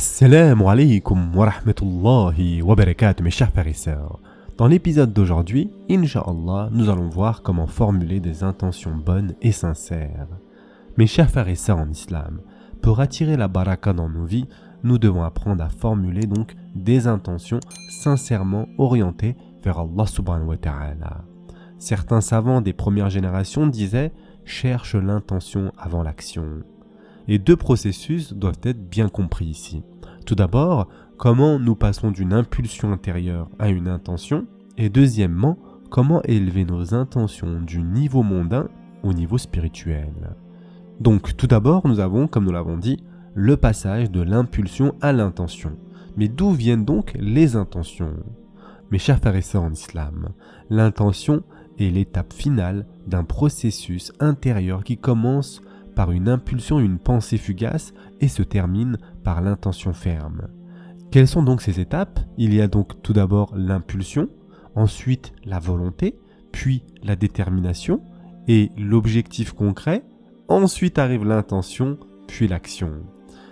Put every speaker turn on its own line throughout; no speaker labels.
Assalamu alaikum wa rahmatullahi wa barakatuh mes chers frères et sœurs. Dans l'épisode d'aujourd'hui, Inch'Allah, nous allons voir comment formuler des intentions bonnes et sincères. Mes chers frères et sœurs en islam, pour attirer la baraka dans nos vies, nous devons apprendre à formuler donc des intentions sincèrement orientées vers Allah subhanahu wa ta'ala. Certains savants des premières générations disaient « cherche l'intention avant l'action ». Et deux processus doivent être bien compris ici. Tout d'abord, comment nous passons d'une impulsion intérieure à une intention, et deuxièmement, comment élever nos intentions du niveau mondain au niveau spirituel. Donc tout d'abord, nous avons, comme nous l'avons dit, le passage de l'impulsion à l'intention. Mais d'où viennent donc les intentions ? Mes chers frères et sœurs en islam, l'intention est l'étape finale d'un processus intérieur qui commence par une impulsion, une pensée fugace et se termine par l'intention ferme. Quelles sont donc ces étapes ? Il y a donc tout d'abord l'impulsion, ensuite la volonté, puis la détermination et l'objectif concret, ensuite arrive l'intention, puis l'action.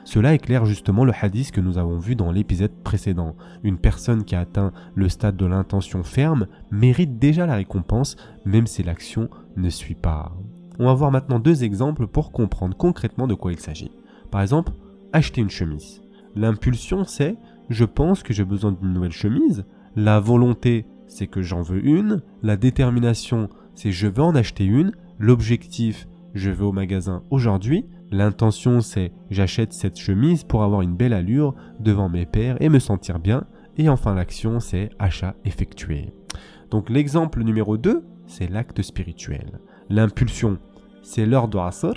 Cela éclaire justement le hadith que nous avons vu dans l'épisode précédent. Une personne qui a atteint le stade de l'intention ferme mérite déjà la récompense, même si l'action ne suit pas. On va voir maintenant deux exemples pour comprendre concrètement de quoi il s'agit. Par exemple, acheter une chemise. L'impulsion, c'est « je pense que j'ai besoin d'une nouvelle chemise ». La volonté, c'est que j'en veux une. La détermination, c'est « je veux en acheter une ». L'objectif, je vais au magasin aujourd'hui. L'intention, c'est « j'achète cette chemise pour avoir une belle allure devant mes pairs et me sentir bien ». Et enfin, l'action, c'est « achat effectué ». Donc l'exemple numéro 2, c'est l'acte spirituel. L'impulsion, c'est l'heure de Asr.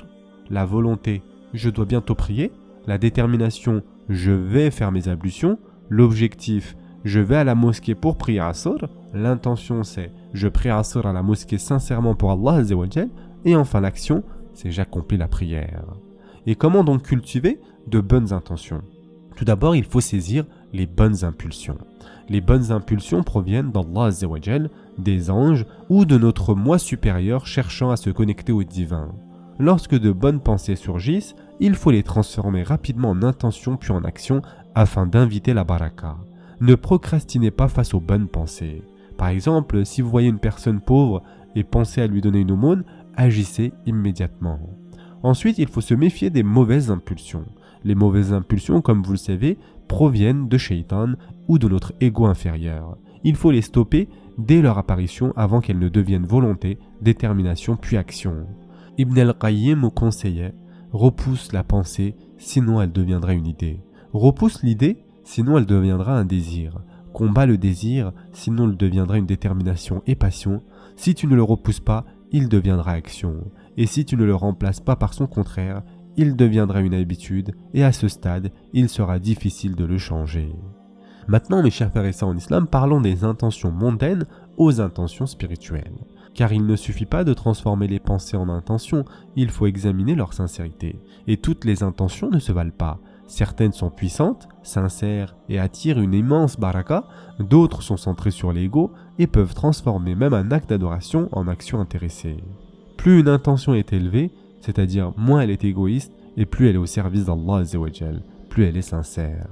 La volonté, je dois bientôt prier. La détermination, je vais faire mes ablutions. L'objectif, je vais à la mosquée pour prier Asr. L'intention, c'est je prie Asr à la mosquée sincèrement pour Allah Azza wa Jal. Et enfin l'action, c'est j'accomplis la prière. Et comment donc cultiver de bonnes intentions ? Tout d'abord, il faut saisir les bonnes impulsions. Les bonnes impulsions proviennent d'Allah Azza wa Jal, des anges ou de notre moi supérieur cherchant à se connecter au divin. Lorsque de bonnes pensées surgissent, il faut les transformer rapidement en intention puis en action afin d'inviter la baraka. Ne procrastinez pas face aux bonnes pensées. Par exemple, si vous voyez une personne pauvre et pensez à lui donner une aumône, agissez immédiatement. Ensuite, il faut se méfier des mauvaises impulsions. Les mauvaises impulsions, comme vous le savez, proviennent de Shaitan ou de notre ego inférieur. Il faut les stopper dès leur apparition avant qu'elles ne deviennent volonté, détermination puis action. Ibn al-Qayyim conseillait « repousse la pensée, sinon elle deviendra une idée. Repousse l'idée, sinon elle deviendra un désir. Combat le désir, sinon il deviendra une détermination et passion. Si tu ne le repousses pas, il deviendra action. Et si tu ne le remplaces pas par son contraire, il deviendra une habitude et à ce stade, il sera difficile de le changer. » Maintenant, mes chers frères et sœurs en islam, parlons des intentions mondaines aux intentions spirituelles. Car il ne suffit pas de transformer les pensées en intentions, il faut examiner leur sincérité. Et toutes les intentions ne se valent pas. Certaines sont puissantes, sincères et attirent une immense baraka, d'autres sont centrées sur l'ego et peuvent transformer même un acte d'adoration en action intéressée. Plus une intention est élevée, c'est-à-dire moins elle est égoïste et plus elle est au service d'Allah Azza wa Jal, plus elle est sincère.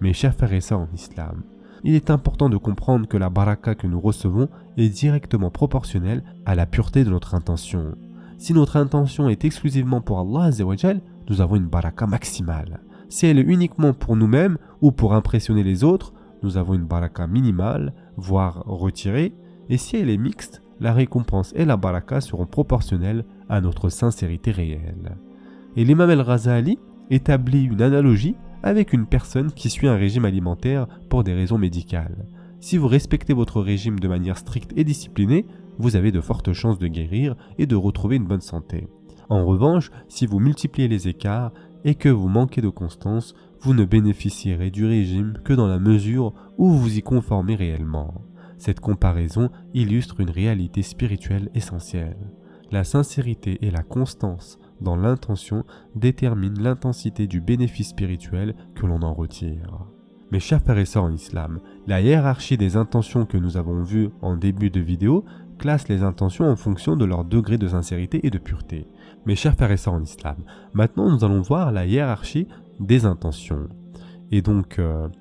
Mes chers frères et sœurs en islam, il est important de comprendre que la baraka que nous recevons est directement proportionnelle à la pureté de notre intention. Si notre intention est exclusivement pour Allah Azza wa Jal, nous avons une baraka maximale. Si elle est uniquement pour nous-mêmes ou pour impressionner les autres, nous avons une baraka minimale, voire retirée. Et si elle est mixte, la récompense et la baraka seront proportionnelles à notre sincérité réelle. Et l'imam al-Ghazali établit une analogie avec une personne qui suit un régime alimentaire pour des raisons médicales. Si vous respectez votre régime de manière stricte et disciplinée, vous avez de fortes chances de guérir et de retrouver une bonne santé. En revanche, si vous multipliez les écarts et que vous manquez de constance, vous ne bénéficierez du régime que dans la mesure où vous vous y conformez réellement. Cette comparaison illustre une réalité spirituelle essentielle. La sincérité et la constance dans l'intention déterminent l'intensité du bénéfice spirituel que l'on en retire. Mes chers frères et sœurs en islam, la hiérarchie des intentions que nous avons vues en début de vidéo classe les intentions en fonction de leur degré de sincérité et de pureté. Mes chers frères et sœurs en islam, maintenant nous allons voir la hiérarchie des intentions. Et donc,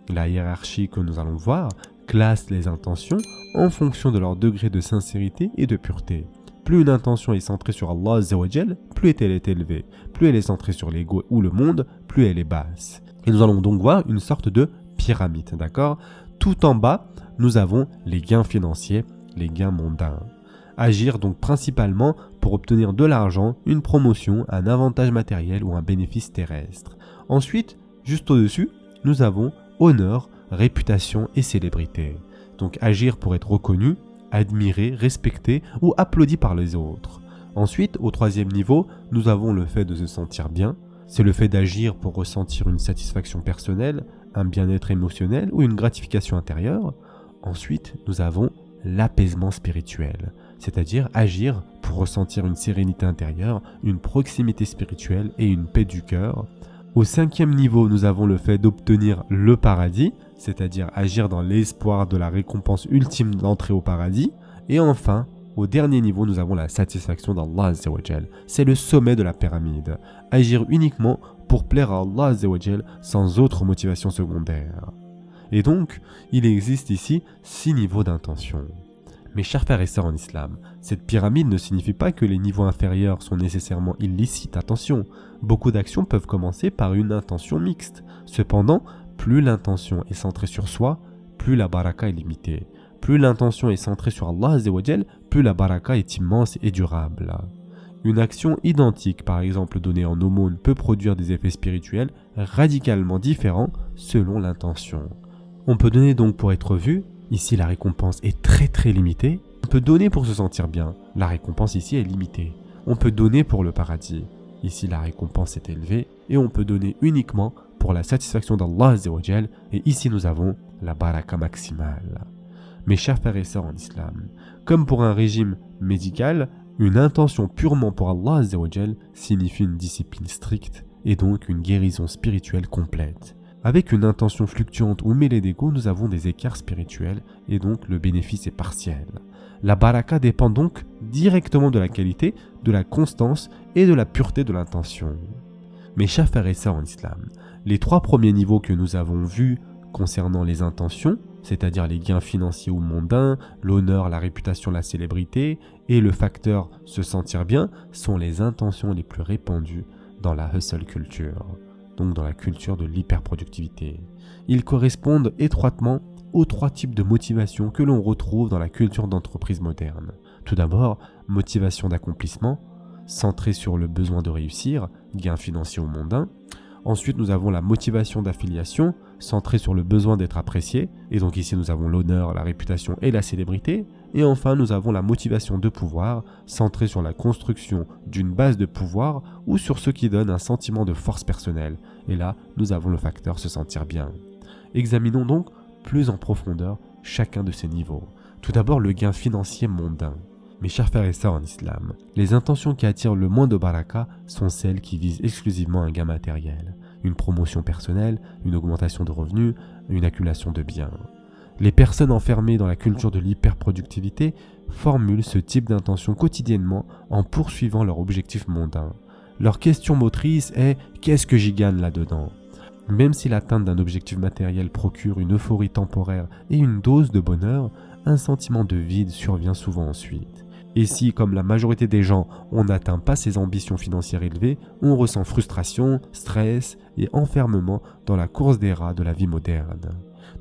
la hiérarchie que nous allons voir classe les intentions en fonction de leur degré de sincérité et de pureté. Plus une intention est centrée sur Allah Azza wa Jal, plus elle est élevée. Plus elle est centrée sur l'ego ou le monde, plus elle est basse. Et nous allons donc voir une sorte de pyramide, d'accord ? Tout en bas, nous avons les gains financiers, les gains mondains. Agir donc principalement pour obtenir de l'argent, une promotion, un avantage matériel ou un bénéfice terrestre. Ensuite, juste au-dessus, nous avons honneur, réputation et célébrité. Donc agir pour être reconnu, admiré, respecté ou applaudi par les autres. Ensuite, au troisième niveau, nous avons le fait de se sentir bien. C'est le fait d'agir pour ressentir une satisfaction personnelle, un bien-être émotionnel ou une gratification intérieure. Ensuite, nous avons l'apaisement spirituel, c'est-à-dire agir pour ressentir une sérénité intérieure, une proximité spirituelle et une paix du cœur. Au cinquième niveau, nous avons le fait d'obtenir le paradis, c'est-à-dire agir dans l'espoir de la récompense ultime d'entrée au paradis. Et enfin, au dernier niveau, nous avons la satisfaction d'Allah Azza wa Jal. C'est le sommet de la pyramide. Agir uniquement pour plaire à Allah Azza wa Jal sans autre motivation secondaire. Et donc, il existe ici 6 niveaux d'intention. Mes chers frères et sœurs en islam, cette pyramide ne signifie pas que les niveaux inférieurs sont nécessairement illicites, attention. Beaucoup d'actions peuvent commencer par une intention mixte. Cependant, plus l'intention est centrée sur soi, plus la baraka est limitée. Plus l'intention est centrée sur Allah Azza wa Jal, plus la baraka est immense et durable. Une action identique, par exemple donnée en aumône, peut produire des effets spirituels radicalement différents selon l'intention. On peut donner donc pour être vu, ici la récompense est très limitée. On peut donner pour se sentir bien, la récompense ici est limitée. On peut donner pour le paradis, ici la récompense est élevée. Et on peut donner uniquement pour la satisfaction d'Allah Azza wa Jal, et ici nous avons la baraka maximale. Mes chers frères et sœurs en islam, comme pour un régime médical, une intention purement pour Allah Azza wa Jal signifie une discipline stricte et donc une guérison spirituelle complète. Avec une intention fluctuante ou mêlée d'ego, nous avons des écarts spirituels et donc le bénéfice est partiel. La baraka dépend donc directement de la qualité, de la constance et de la pureté de l'intention. Mes chers frères et sœurs en islam, les 3 premiers niveaux que nous avons vus concernant les intentions, c'est-à-dire les gains financiers ou mondains, l'honneur, la réputation, la célébrité et le facteur se sentir bien, sont les intentions les plus répandues dans la hustle culture, donc dans la culture de l'hyperproductivité. Ils correspondent étroitement aux 3 types de motivation que l'on retrouve dans la culture d'entreprise moderne. Tout d'abord, motivation d'accomplissement, centrée sur le besoin de réussir, gains financiers ou mondains. Ensuite, nous avons la motivation d'affiliation, centrée sur le besoin d'être apprécié, et donc ici nous avons l'honneur, la réputation et la célébrité. Et enfin, nous avons la motivation de pouvoir, centrée sur la construction d'une base de pouvoir ou sur ce qui donne un sentiment de force personnelle. Et là, nous avons le facteur se sentir bien. Examinons donc plus en profondeur chacun de ces niveaux. Tout d'abord, le gain financier mondain. Mes chers frères et sœurs en islam, les intentions qui attirent le moins de baraka sont celles qui visent exclusivement un gain matériel, une promotion personnelle, une augmentation de revenus, une accumulation de biens. Les personnes enfermées dans la culture de l'hyperproductivité formulent ce type d'intention quotidiennement en poursuivant leur objectif mondain. Leur question motrice est « qu'est-ce que j'y gagne là-dedans ?» Même si l'atteinte d'un objectif matériel procure une euphorie temporaire et une dose de bonheur, un sentiment de vide survient souvent ensuite. Et si, comme la majorité des gens, on n'atteint pas ses ambitions financières élevées, on ressent frustration, stress et enfermement dans la course des rats de la vie moderne.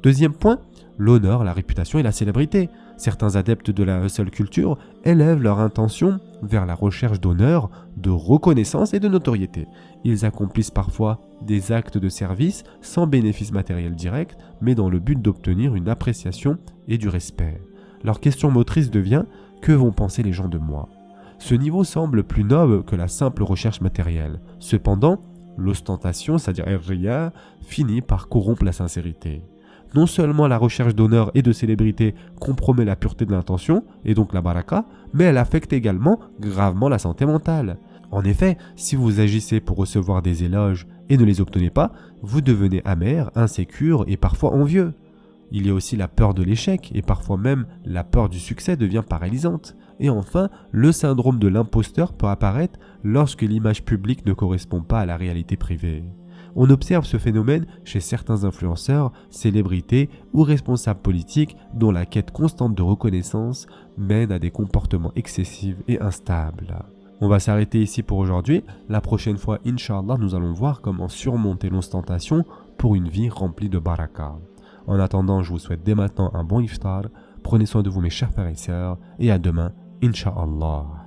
Deuxième point, l'honneur, la réputation et la célébrité. Certains adeptes de la hustle culture élèvent leur intention vers la recherche d'honneur, de reconnaissance et de notoriété. Ils accomplissent parfois des actes de service sans bénéfice matériel direct, mais dans le but d'obtenir une appréciation et du respect. Leur question motrice devient « que vont penser les gens de moi ?» Ce niveau semble plus noble que la simple recherche matérielle. Cependant, l'ostentation, c'est-à-dire riya, finit par corrompre la sincérité. Non seulement la recherche d'honneur et de célébrité compromet la pureté de l'intention, et donc la baraka, mais elle affecte également gravement la santé mentale. En effet, si vous agissez pour recevoir des éloges et ne les obtenez pas, vous devenez amer, insécure et parfois envieux. Il y a aussi la peur de l'échec et parfois même la peur du succès devient paralysante. Et enfin, le syndrome de l'imposteur peut apparaître lorsque l'image publique ne correspond pas à la réalité privée. On observe ce phénomène chez certains influenceurs, célébrités ou responsables politiques dont la quête constante de reconnaissance mène à des comportements excessifs et instables. On va s'arrêter ici pour aujourd'hui. La prochaine fois, Inch'Allah, nous allons voir comment surmonter l'ostentation pour une vie remplie de baraka. En attendant, je vous souhaite dès maintenant un bon iftar. Prenez soin de vous mes chers frères et sœurs et à demain, Inch'Allah.